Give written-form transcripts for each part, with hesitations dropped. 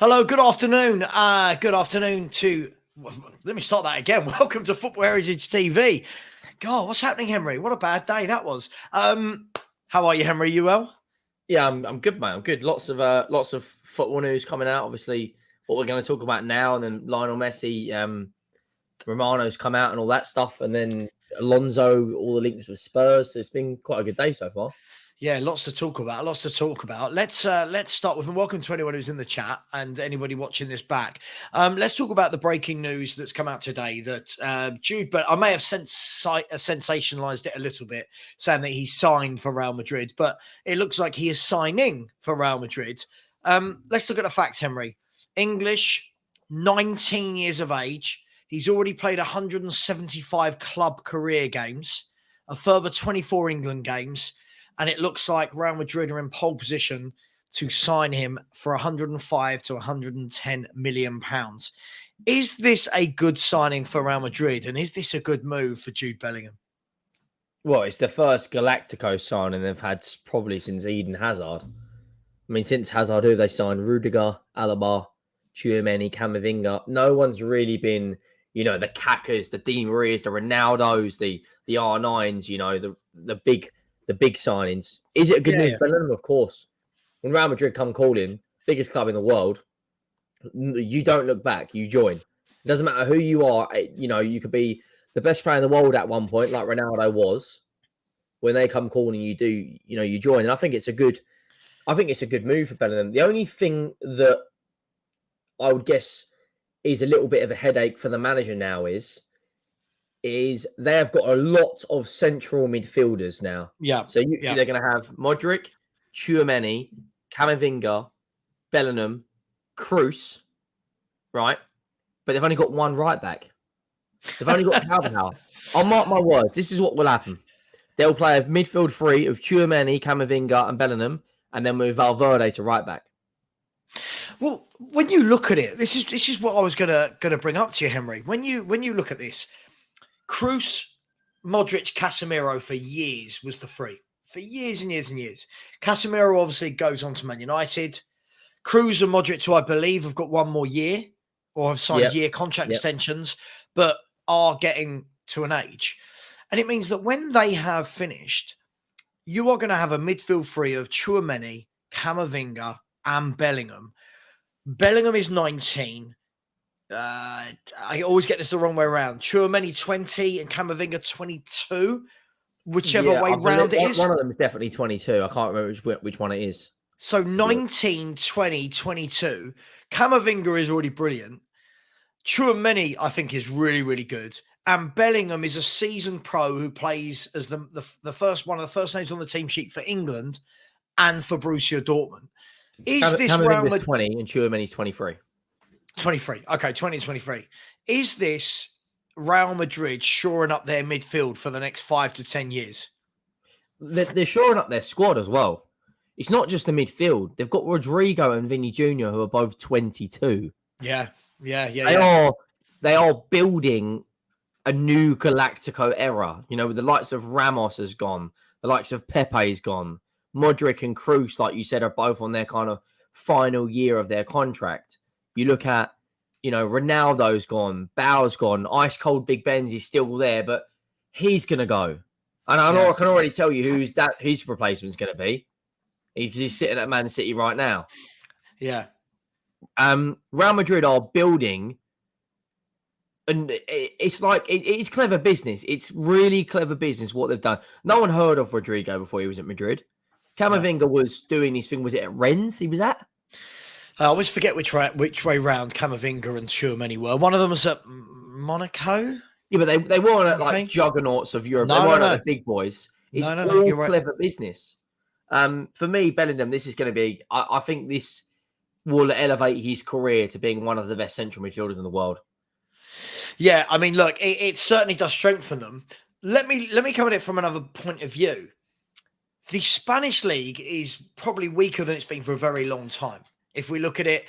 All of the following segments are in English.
Hello, good afternoon. Good afternoon to. Let me start that again. Welcome to Football Heritage TV. God, what's happening, Henry? What a bad day that was. How are you, Henry? You well? Yeah, I'm good, mate. I'm good. Lots of football news coming out. Obviously, what we're going to talk about now, and then Lionel Messi, Romano's come out, and all that stuff, and then Alonso, all the links with Spurs. So it's been quite a good day so far. Yeah, lots to talk about. Lots to talk about. Let's start with, and welcome to anyone who's in the chat and anybody watching this back. Let's talk about the breaking news that's come out today that Jude. But I may have sensationalized it a little bit, saying that he's signed for Real Madrid, but it looks like he is signing for Real Madrid. Let's look at the facts, Henry. English, 19 years of age. He's already played 175 club career games, a further 24 England games. And it looks like Real Madrid are in pole position to sign him for 105 to 110 million pounds. Is this a good signing for Real Madrid? And is this a good move for Jude Bellingham? Well, it's the first Galactico signing they've had probably since Eden Hazard. I mean, since Hazard, who they signed? Rudiger, Alaba, Tchouaméni, Camavinga. No one's really been, the Kakas, the Di Marias, the Ronaldos, the R9s, the big signings. Is it a good move for Bellingham? Of course. When Real Madrid come calling, biggest club in the world, you don't look back. You join. It doesn't matter who you are. You could be the best player in the world at one point, like Ronaldo was. When they come calling, you join. And I think it's a good move for Bellingham. The only thing that I would guess is a little bit of a headache for the manager now is they have got a lot of central midfielders now. Yeah. So they're going to have Modric, Tchouaméni, Camavinga, Bellingham, Kroos, right? But they've only got one right back. They've only got Carvajal. I'll mark my words. This is what will happen. They'll play a midfield three of Tchouaméni, Camavinga, and Bellingham, and then move Valverde to right back. Well, when you look at it, this is what I was gonna bring up to you, Henry. When you look at this. Kroos, Modric, Casemiro for years was the three. For years and years and years. Casemiro obviously goes on to Man United. Kroos and Modric, who I believe have got one more year or have signed year contract extensions, but are getting to an age. And it means that when they have finished, you are going to have a midfield three of Tchouaméni, Camavinga, and Bellingham. Bellingham is 19. I always get this the wrong way around. Tchouaméni 20 and Camavinga 22, whichever way round it is. One of them is definitely 22. I can't remember which one it is. So 19, 20, 22. Camavinga is already brilliant. Tchouaméni, I think, is really, really good. And Bellingham is a seasoned pro who plays as the first one of the first names on the team sheet for England and for Borussia Dortmund. Camavinga's 20 and Tchouaméni's 23. 23. Okay, 2023. Is this Real Madrid shoring up their midfield for the next 5 to 10 years? They're shoring up their squad as well. It's not just the midfield. They've got Rodrigo and Vinny Jr., who are both 22. Yeah. They are building a new Galactico era. The likes of Ramos has gone. The likes of Pepe has gone. Modric and Kroos, like you said, are both on their kind of final year of their contract. You look at, Ronaldo's gone, Bau's gone, ice cold Big Ben's is still there, but he's going to go. And I can already tell you who's his replacement's going to be. He's sitting at Man City right now. Yeah. Real Madrid are building, and it's like, it's clever business. It's really clever business what they've done. No one heard of Rodrigo before he was at Madrid. Camavinga was doing his thing. Was it at Rennes he was at? I always forget which way round Camavinga and Tchouaméni were. One of them was at Monaco. Yeah, but they weren't at like juggernauts of Europe. They weren't at the big boys. It's all clever business. For me, Bellingham, this is going to be. I think this will elevate his career to being one of the best central midfielders in the world. Yeah, I mean, look, it certainly does strengthen them. Let me come at it from another point of view. The Spanish league is probably weaker than it's been for a very long time. If we look at it,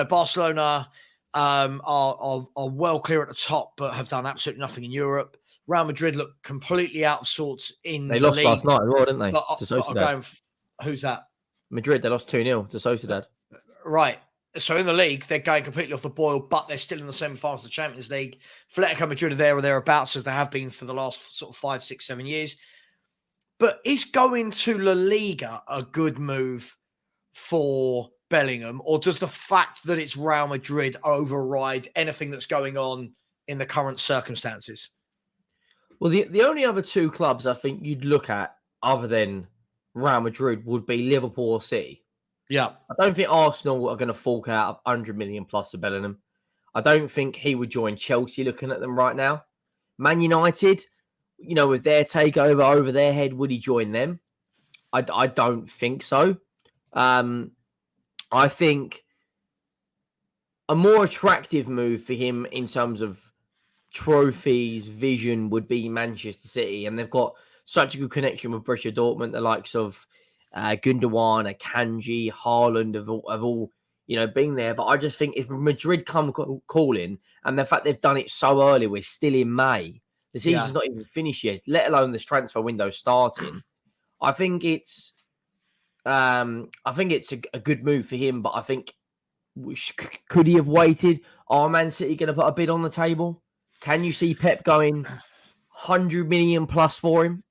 Barcelona are well clear at the top, but have done absolutely nothing in Europe. Real Madrid look completely out of sorts in They the lost league. last night as well, didn't they? To Sociedad. Who's that? Madrid, they lost 2-0 to Sociedad. Right. So in the league, they're going completely off the boil, but they're still in the semi-finals of the Champions League. Atletico Madrid are there or thereabouts, as they have been for the last sort of 5, 6, 7 years. But is going to La Liga a good move for Bellingham, or does the fact that it's Real Madrid override anything that's going on in the current circumstances? Well, the only other two clubs I think you'd look at other than Real Madrid would be Liverpool or City. Yeah. I don't think Arsenal are going to fork out 100 million plus for Bellingham. I don't think he would join Chelsea looking at them right now. Man United, with their takeover over their head, would he join them? I don't think so. I think a more attractive move for him in terms of trophies, vision would be Manchester City. And they've got such a good connection with Borussia Dortmund, the likes of Gundogan, Akanji, Haaland have all been there. But I just think if Madrid come calling, and the fact they've done it so early, we're still in May. The season's not even finished yet, let alone this transfer window starting. I think it's a good move for him, but I think could he have waited? Are Man City going to put a bid on the table? Can you see Pep going 100 million plus for him?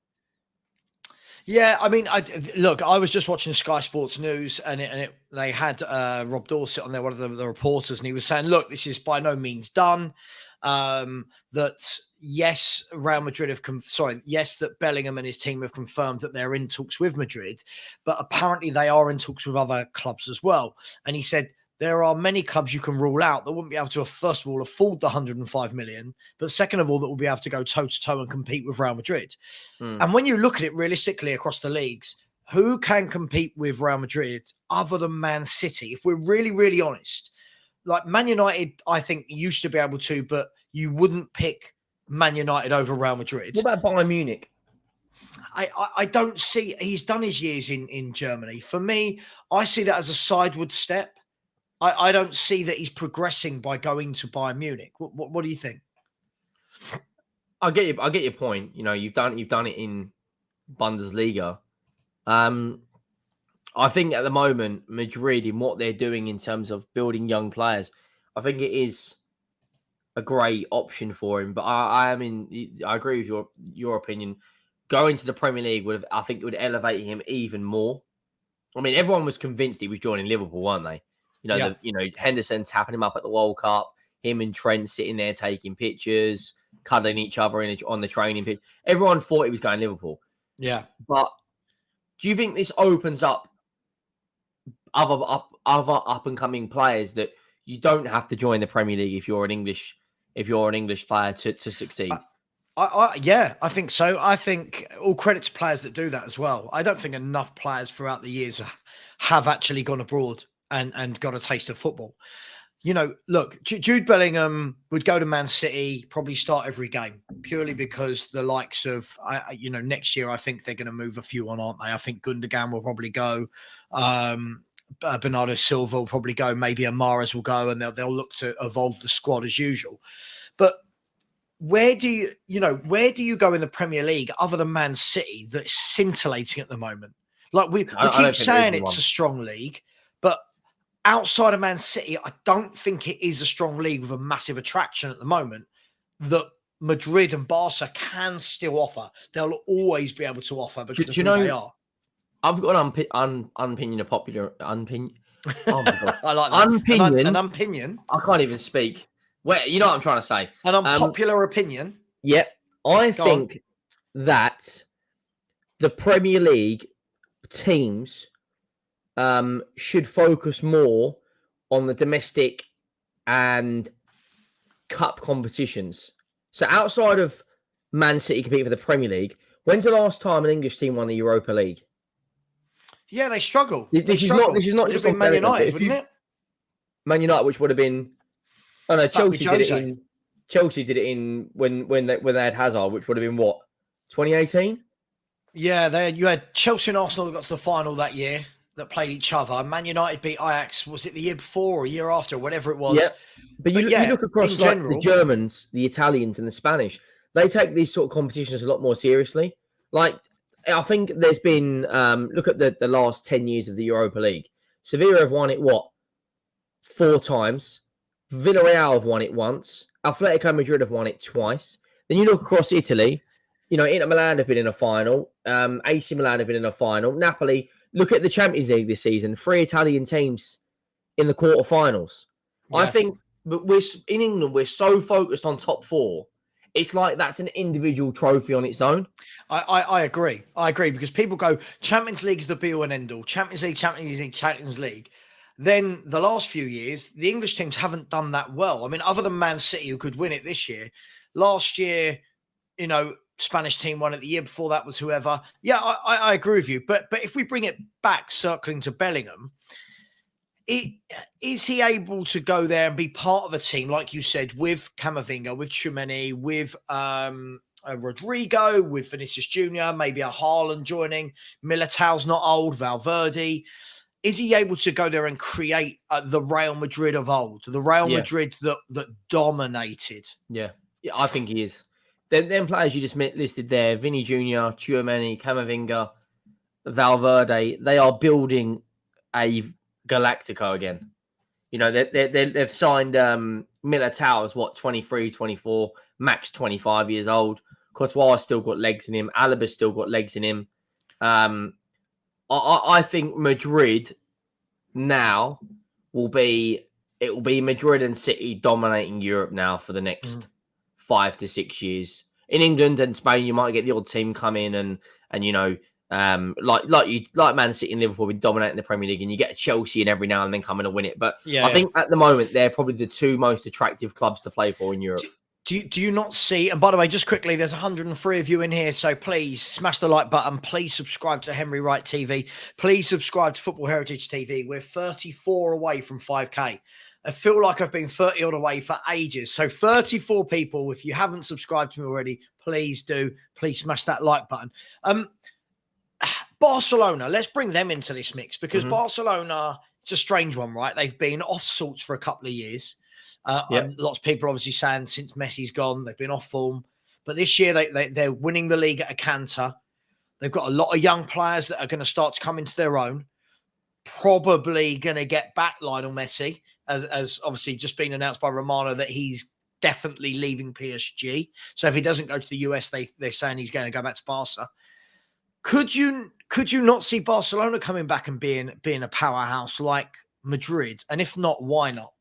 Yeah, I mean, I was just watching Sky Sports News, and they had Rob Dorsett on there, one of the reporters, and he was saying, look, this is by no means done. That yes, Real Madrid that Bellingham and his team have confirmed that they're in talks with Madrid, but apparently they are in talks with other clubs as well. And he said there are many clubs you can rule out that wouldn't be able to, first of all, afford the 105 million, but second of all, that will be able to go toe to toe and compete with Real Madrid. And when you look at it realistically across the leagues, who can compete with Real Madrid other than Man City? If we're really, really honest, like Man United, I think used to be able to, but you wouldn't pick Man United over Real Madrid. What about Bayern Munich? I don't see, he's done his years in Germany. For me, I see that as a sideward step. I don't see that he's progressing by going to Bayern Munich. What do you think? I get your point. You've done it in Bundesliga. I think at the moment, Madrid, in what they're doing in terms of building young players, I think it is a great option for him. But I agree with your opinion. Going to the Premier League I think it would elevate him even more. I mean, everyone was convinced he was joining Liverpool, weren't they? Henderson tapping him up at the World Cup, him and Trent sitting there taking pictures, cuddling each other on the training pitch. Everyone thought he was going Liverpool. Yeah. But do you think this opens up other up and coming players that you don't have to join the Premier League if you're an English player to succeed? I think so. I think all credit to players that do that as well. I don't think enough players throughout the years have actually gone abroad and got a taste of football. Look, Jude Bellingham would go to Man City, probably start every game, purely because the likes of, next year, I think they're going to move a few on, aren't they? I think Gundogan will probably go. Bernardo Silva will probably go. Maybe Amaras will go, and they'll look to evolve the squad as usual. But where do you go in the Premier League other than Man City that's scintillating at the moment? Like we keep saying it's a strong league, but outside of Man City, I don't think it is a strong league with a massive attraction at the moment that Madrid and Barca can still offer. They'll always be able to offer because of who they are. I've got an opinion, a popular opinion. Oh my god, I like that. An opinion. I can't even speak. Wait, you know what I'm trying to say? An unpopular opinion. Yep, I think that the Premier League teams should focus more on the domestic and cup competitions. So outside of Man City competing for the Premier League, when's the last time an English team won the Europa League? Yeah, they struggle. This is not just Man United, wouldn't it? Man United, which would have been, Chelsea did it in. Chelsea did it in when they had Hazard, which would have been what, 2018? Yeah, you had Chelsea and Arsenal that got to the final that year that played each other. Man United beat Ajax. Was it the year before or a year after, whatever it was? Yeah. But you look across the Germans, the Italians, and the Spanish. They take these sort of competitions a lot more seriously. Like, I think there's been look at the last 10 years of the Europa League. Sevilla have won it 4 times. Villarreal have won it once. Atletico Madrid have won it twice. Then you look across Italy. Inter Milan have been in a final. AC Milan have been in a final. Napoli. Look at the Champions League this season. 3 Italian teams in the quarterfinals. Yeah. I think, but in England, we're so focused on top 4. It's like that's an individual trophy on its own. I agree. I agree because people go, Champions League's the be all and end all. Champions League, Champions League, Champions League. Then the last few years, the English teams haven't done that well. I mean, other than Man City, who could win it this year, last year, Spanish team won it. The year before that was whoever. Yeah, I agree with you. But if we bring it back, circling to Bellingham, is he able to go there and be part of a team, like you said, with Camavinga, with Tchouaméni, with Rodrigo, with Vinicius Jr., maybe a Haaland joining, Militao's not old, Valverde. Is he able to go there and create the Real Madrid of old, the Real Madrid that dominated? Yeah, I think he is. Them players you just listed there, Vinny Jr., Tchouaméni, Camavinga, Valverde, they are building a Galactico again. They've signed Militao as 23, 24, Max 25 years old. Courtois still got legs in him. Alaba's still got legs in him. I think Madrid now will be Madrid and City dominating Europe now for the next 5 to 6 years. In England and Spain, you might get the odd team come in and like Man City and Liverpool been dominating the Premier League, and you get a Chelsea and every now and then come in and win it. But I think at the moment they're probably the 2 most attractive clubs to play for in Europe. Do you not see? And by the way, just quickly, there's 103 of you in here, so please smash the like button. Please subscribe to Henry Wright TV. Please subscribe to Football Heritage TV. We're 34 away from 5K. I feel like I've been 30 odd away for ages. So 34 people, if you haven't subscribed to me already, please do. Please smash that like button. Barcelona, let's bring them into this mix because Barcelona, it's a strange one, right? They've been off sorts for a couple of years. Lots of people obviously saying since Messi's gone, they've been off form. But this year, they're winning the league at a canter. They've got a lot of young players that are going to start to come into their own. Probably going to get back Lionel Messi, as obviously just been announced by Romano that he's definitely leaving PSG. So if he doesn't go to the US, they're saying he's going to go back to Barca. Could you not see Barcelona coming back and being a powerhouse like Madrid? And if not, why not?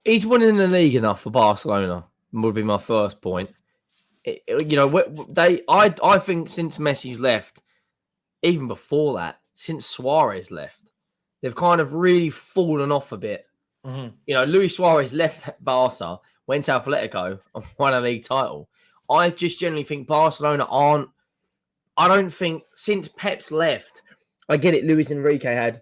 He's winning the league enough for Barcelona, would be my first point. I think since Messi's left, even before that, since Suarez left, they've kind of really fallen off a bit. Luis Suarez left Barca, went to Atletico and won a league title. I just generally think Barcelona aren't. I don't think since Pep's left, I get it. Luis Enrique had,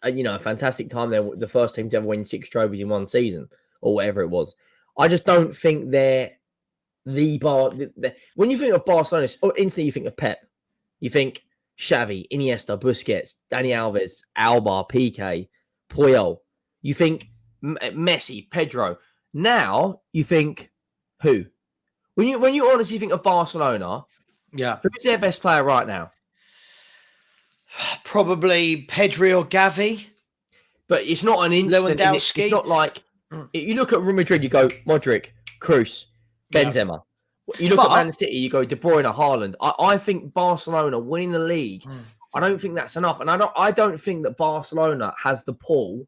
a fantastic time there. The first team to ever win 6 trophies in one season or whatever it was. I just don't think they're when you think of Barcelona, instantly you think of Pep. You think Xavi, Iniesta, Busquets, Dani Alves, Alba, Piqué, Puyol. You think Messi, Pedro. Now you think who? When you honestly think of Barcelona, who's their best player right now? Probably Pedri or Gavi. But it's not an instant. Lewandowski. It's not like you look at Real Madrid, you go Modric, Kroos, Benzema. You look at Man City, you go De Bruyne, Haaland. I think Barcelona winning the league. I don't think that's enough, and I don't think that Barcelona has the pull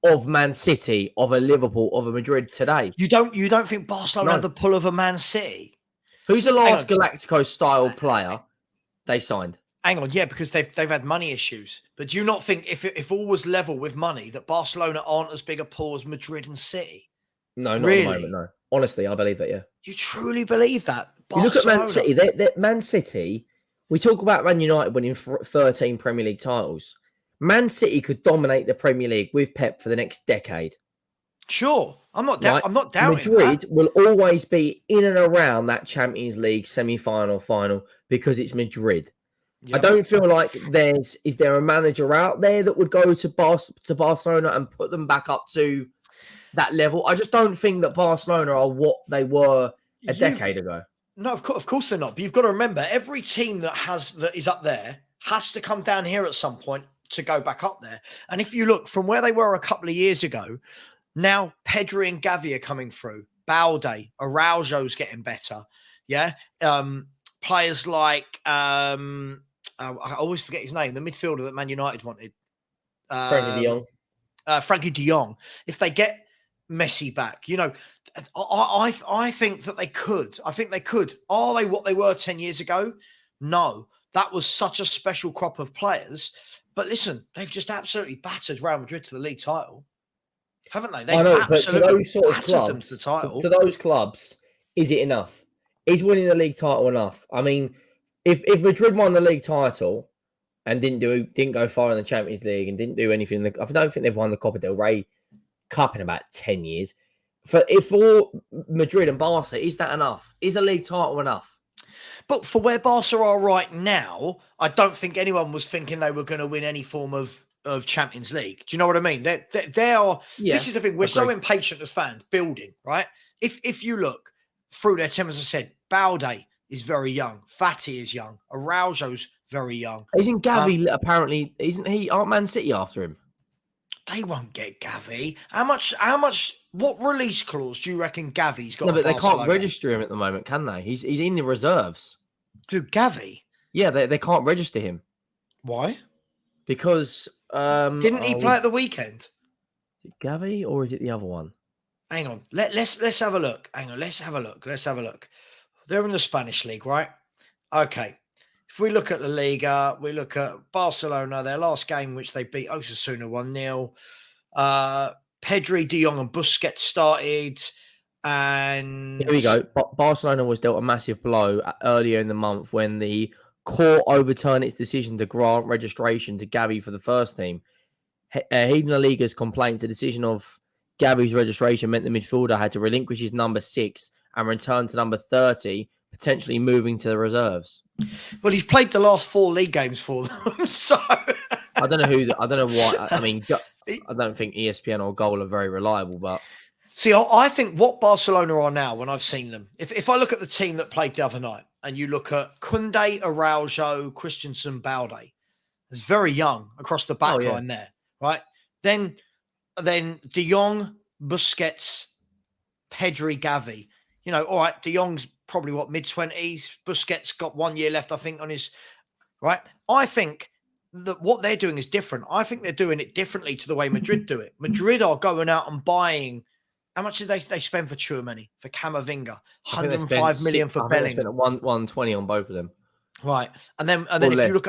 of Man City, of a Liverpool, of a Madrid today. You don't think Barcelona have the pull of a Man City? Who's the last Galactico style player they signed? Hang on, because they've had money issues. But do you not think if all was level with money that Barcelona aren't as big a pull as Madrid and City? No, not really? At the moment, no. Honestly, I believe that, yeah. You truly believe that? You look at Man City. Man City, we talk about Man United winning 13 Premier League titles. Man City could dominate the Premier League with Pep for the next decade. Sure. I'm not doubting Madrid will always be in and around that Champions League semi-final, final, because it's Madrid. Yep. I don't feel like is there a manager out there that would go to Barcelona and put them back up to that level? I just don't think that Barcelona are what they were a decade ago. No, of course they're not. But you've got to remember, every team that is up there has to come down here at some point to go back up there. And if you look from where they were a couple of years ago, now Pedri and Gavi are coming through. Balde, Araujo's getting better. Yeah. Players like I always forget his name, the midfielder that Man United wanted. Frankie de Jong. Frankie de Jong. If they get Messi back, you know, I think that they could. I think they could. Are they what they were 10 years ago? No. That was such a special crop of players. But listen, they've just absolutely battered Real Madrid to the league title. Haven't they? They've absolutely but to those sort of battered them clubs, to the title. to those clubs, is it enough? Is winning the league title enough? I mean, if Madrid won the league title and didn't go far in the Champions League and didn't do anything, I don't think they've won the Copa del Rey Cup in about 10 years. For Madrid and Barca, is that enough? Is a league title enough? But for where Barca are right now, I don't think anyone was thinking they were going to win any form of Champions League. Do you know what I mean? They are. Yeah, this is the thing. We're so impatient as fans building, right? If you look through their team, as I said, Balde is very young. Fati is young. Araujo's very young. Isn't Gavi apparently? Isn't he? Aren't Man City after him? They won't get Gavi. How much? What release clause do you reckon Gavi's got? No, but they can't register him at the moment, can they? He's in the reserves. Who, Gavi? Yeah, they can't register him. Why? Because didn't he play at the weekend? Is it Gavi or is it the other one? Hang on. Let's have a look. Hang on. Let's have a look. They're in the Spanish league, right? Okay. If we look at the Liga, we look at Barcelona, their last game, which they beat Osasuna 1-0. Pedri, De Jong and Busquets started. And here we go. Barcelona was dealt a massive blow earlier in the month when the court overturned its decision to grant registration to Gavi for the first team. Heeding La Liga's complaints, the decision of Gavi's registration meant the midfielder had to relinquish his number 6 and return to number 30, potentially moving to the reserves. Well, he's played the last 4 league games for them, so I don't know why. I mean, I don't think ESPN or Goal are very reliable, but see, I think what Barcelona are now, when I've seen them, if I look at the team that played the other night, and you look at Koundé, Araujo, Christensen, Balde, it's very young across the back line there, right? Then De Jong, Busquets, Pedri, Gavi. You know, all right, De Jong's probably mid-20s. Busquets got 1 year left, I think, on his right. I think that what they're doing is different. I think they're doing it differently to the way Madrid do it. Madrid are going out and buying. How much did they spend for Tchouaméni, for Camavinga? 105 million for Bellingham. They spent 120 on both of them. Right, and then if you look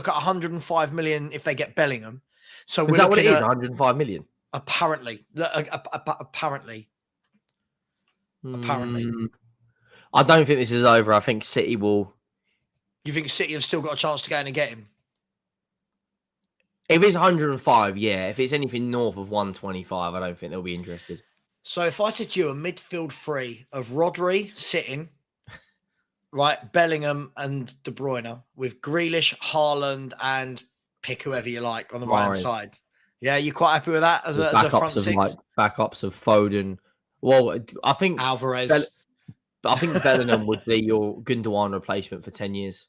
at 105 million if they get Bellingham. So is that what it is? 105 million. Apparently. I don't think this is over. I think City will. You think City have still got a chance to go in and get him? If it's 105, yeah. If it's anything north of 125, I don't think they'll be interested. So if I said to you a midfield 3 of Rodri sitting, right, Bellingham and De Bruyne with Grealish, Haaland, and pick whoever you like on the right hand side. Yeah, you quite happy with that as a front 6? Backups of Foden. Well, I think Alvarez. I think Bellingham would be your Gundogan replacement for 10 years.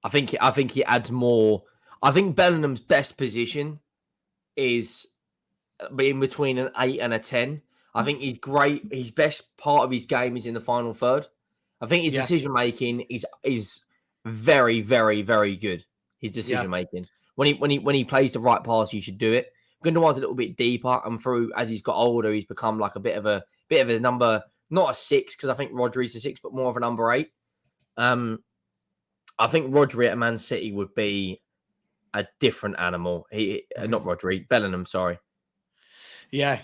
I think he adds more. I think Bellingham's best position is in between an 8 and a 10. I think he's great. His best part of his game is in the final third. I think his decision making is very, very, very good. His decision making. When he plays the right pass, you should do it. Gundogan's a little bit deeper, and through as he's got older, he's become like a bit of a number, not a 6 because I think Rodri's a 6, but more of a number 8. I think Rodri at Man City would be a different animal. Not Rodri, Bellingham. Sorry. Yeah.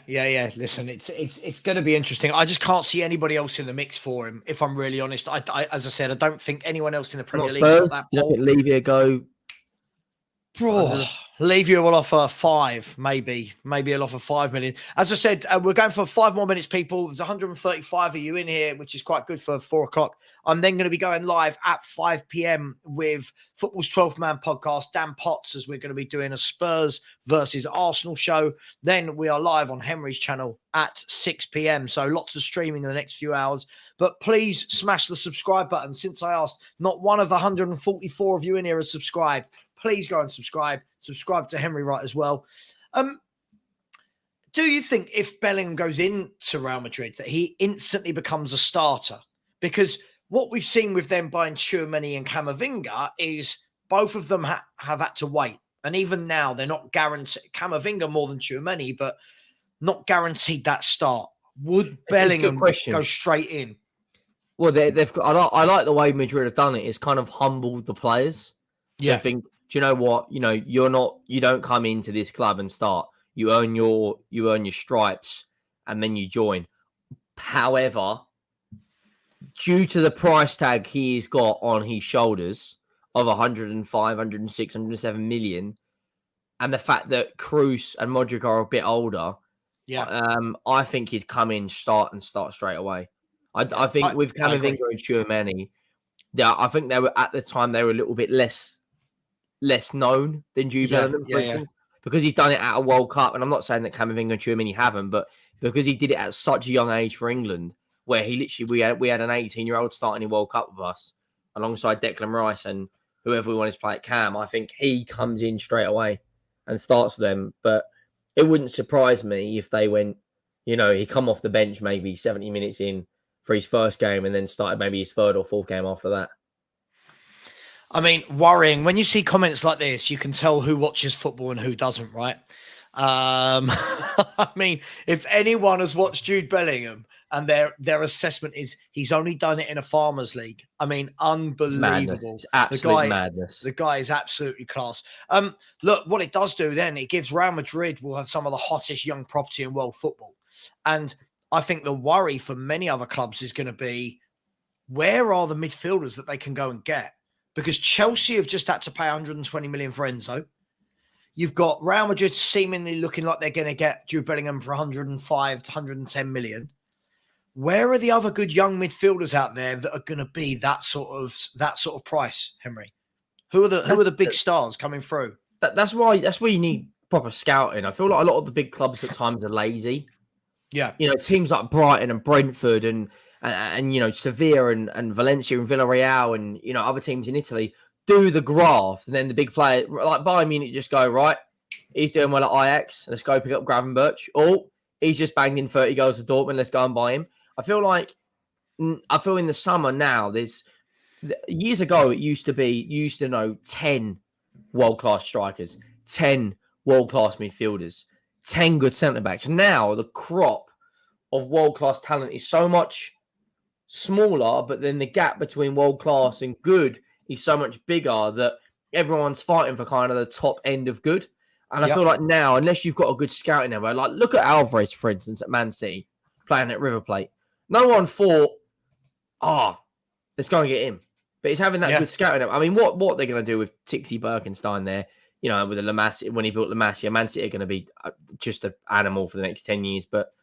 Listen, it's going to be interesting. I just can't see anybody else in the mix for him. If I'm really honest, I as I said, I don't think anyone else in the Premier League got that. Leave it go. Oh, Levy will offer 5, maybe he'll offer 5 million. As I said, we're going for 5 more minutes, people. There's 135 of you in here, which is quite good for 4 o'clock. I'm then going to be going live at 5 p.m. with Football's 12th Man podcast, Dan Potts, as we're going to be doing a Spurs versus Arsenal show. Then we are live on Henry's channel at 6 p.m. So lots of streaming in the next few hours. But please smash the subscribe button. Since I asked, not one of the 144 of you in here has subscribed. Please go and subscribe. Subscribe to Henry Wright as well. Do you think if Bellingham goes into Real Madrid that he instantly becomes a starter? Because what we've seen with them buying Tchouaméni and Camavinga is both of them have had to wait. And even now, they're not guaranteed. Camavinga more than Tchouaméni, but not guaranteed that start. Would Bellingham go straight in? Well, they've got. I like the way Madrid have done it. It's kind of humbled the players. So Yeah. I think, do you know what? You don't come into this club and start. You earn your stripes and then you join. However, due to the price tag he's got on his shoulders of 105, 106, 107 million, and the fact that Kroos and Modric are a bit older, I think he'd come in, start straight away. I think with Camavinga and Tchouaméni, I think they were at the time they were a little bit less known than Jude Bellingham, for instance, because he's done it at a World Cup. And I'm not saying that Camavinga and Tchouaméni haven't, but because he did it at such a young age for England, where he literally we had an 18-year-old starting in World Cup with us alongside Declan Rice and whoever we wanted to play at Cam. I think he comes in straight away and starts them. But it wouldn't surprise me if they went, he come off the bench maybe 70 minutes in for his first game and then started maybe his third or fourth game after that. I mean, worrying. When you see comments like this, you can tell who watches football and who doesn't, right? I mean, if anyone has watched Jude Bellingham and their assessment is he's only done it in a farmers league. I mean, unbelievable. It's absolute madness. The guy is absolutely class. Look, what it does do then, it gives Real Madrid will have some of the hottest young property in world football. And I think the worry for many other clubs is going to be, where are the midfielders that they can go and get? Because Chelsea have just had to pay 120 million for Enzo. You've got Real Madrid seemingly looking like they're going to get Jude Bellingham for 105 to 110 million. Where are the other good young midfielders out there that are going to be that sort of price, Henry? Who are the big stars coming through? That's where you need proper scouting. I feel like a lot of the big clubs at times are lazy. Yeah, teams like Brighton and Brentford and Sevilla and Valencia and Villarreal and other teams in Italy do the graft, and then the big player like Bayern Munich just go, right, he's doing well at Ajax, let's go pick up Gravenberch. Oh, he's just banged in 30 goals to Dortmund, let's go and buy him. I feel in the summer now, years ago it used to know 10 world-class strikers, 10 world-class midfielders, 10 good centre-backs. Now the crop of world-class talent is so much smaller, but then the gap between world-class and good is so much bigger that everyone's fighting for kind of the top end of good. And I feel like now, unless you've got a good scouting network, like look at Alvarez, for instance, at Man City, playing at River Plate. No one thought, let's go and get him. But he's having that good scouting network. I mean, what they're going to do with Tixi Birkenstein there, with the La Masia, when he built La Masia, Man City are going to be just an animal for the next 10 years. But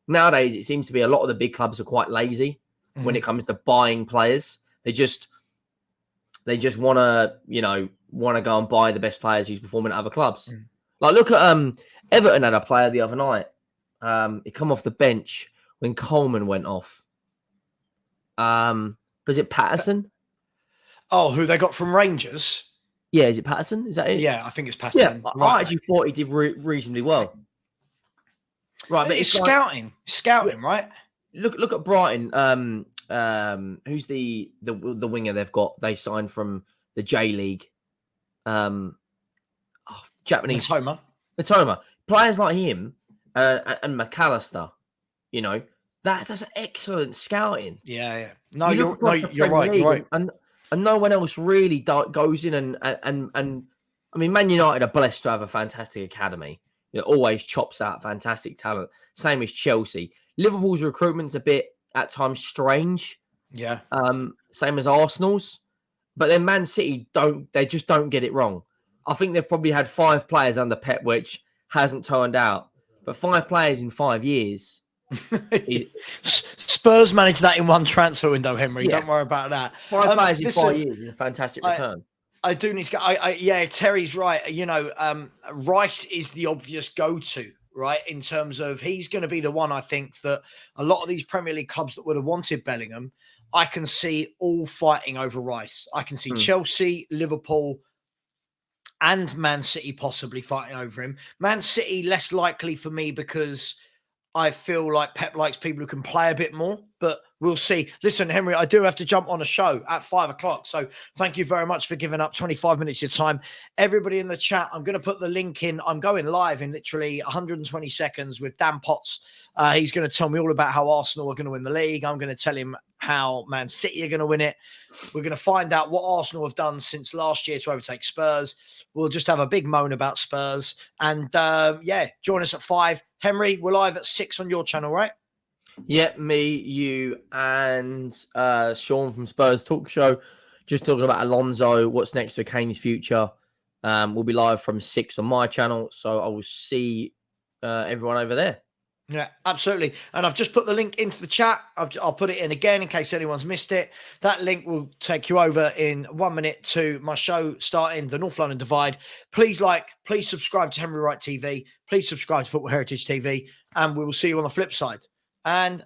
nowadays, it seems to be a lot of the big clubs are quite lazy when it comes to buying players. They just want to go and buy the best players who's performing at other clubs. Like look at Everton had a player the other night. He come off the bench when Coleman went off. Was it Patterson? Oh, who they got from Rangers? Yeah, is it Patterson? Is that it? Yeah, I think it's Patterson. Yeah, I actually thought he did reasonably well. Right, but it's scouting, right? Look at Brighton. Who's the winger they've got? They signed from the J League. Japanese. Matoma. Players like him and McAllister, that's excellent scouting. Yeah. No, you're right. You're right. And no one else really goes in and I mean, Man United are blessed to have a fantastic academy. Always chops out fantastic talent. Same as Chelsea. Liverpool's recruitment's a bit at times strange. Yeah. Same as Arsenal's. But then Man City just don't get it wrong. I think they've probably had 5 players under Pep, which hasn't turned out. But 5 players in 5 years. Spurs managed that in one transfer window, Henry. Yeah. Don't worry about that. 5 players in 5 years is a fantastic return. I do need to go. Yeah, Terry's right. You know, Rice is the obvious go-to, right? In terms of he's going to be the one, I think, that a lot of these Premier League clubs that would have wanted Bellingham, I can see all fighting over Rice. I can see Chelsea, Liverpool, and Man City possibly fighting over him. Man City, less likely for me because I feel like Pep likes people who can play a bit more, but we'll see. Listen, Henry, I do have to jump on a show at 5 o'clock. So thank you very much for giving up 25 minutes of your time. Everybody in the chat, I'm going to put the link in. I'm going live in literally 120 seconds with Dan Potts. He's going to tell me all about how Arsenal are going to win the league. I'm going to tell him how Man City are going to win it. We're going to find out what Arsenal have done since last year to overtake Spurs. We'll just have a big moan about Spurs. And yeah, join us at 5. Henry, we're live at 6 on your channel, right? Yeah, me, you, and Sean from Spurs Talk Show. Just talking about Alonso, what's next for Kane's future. We'll be live from 6 on my channel. So I will see everyone over there. Yeah, absolutely. And I've just put the link into the chat. I'll put it in again in case anyone's missed it. That link will take you over in 1 minute to my show starting the North London Divide. Please please subscribe to Henry Wright TV. Please subscribe to Football Heritage TV. And we will see you on the flip side. And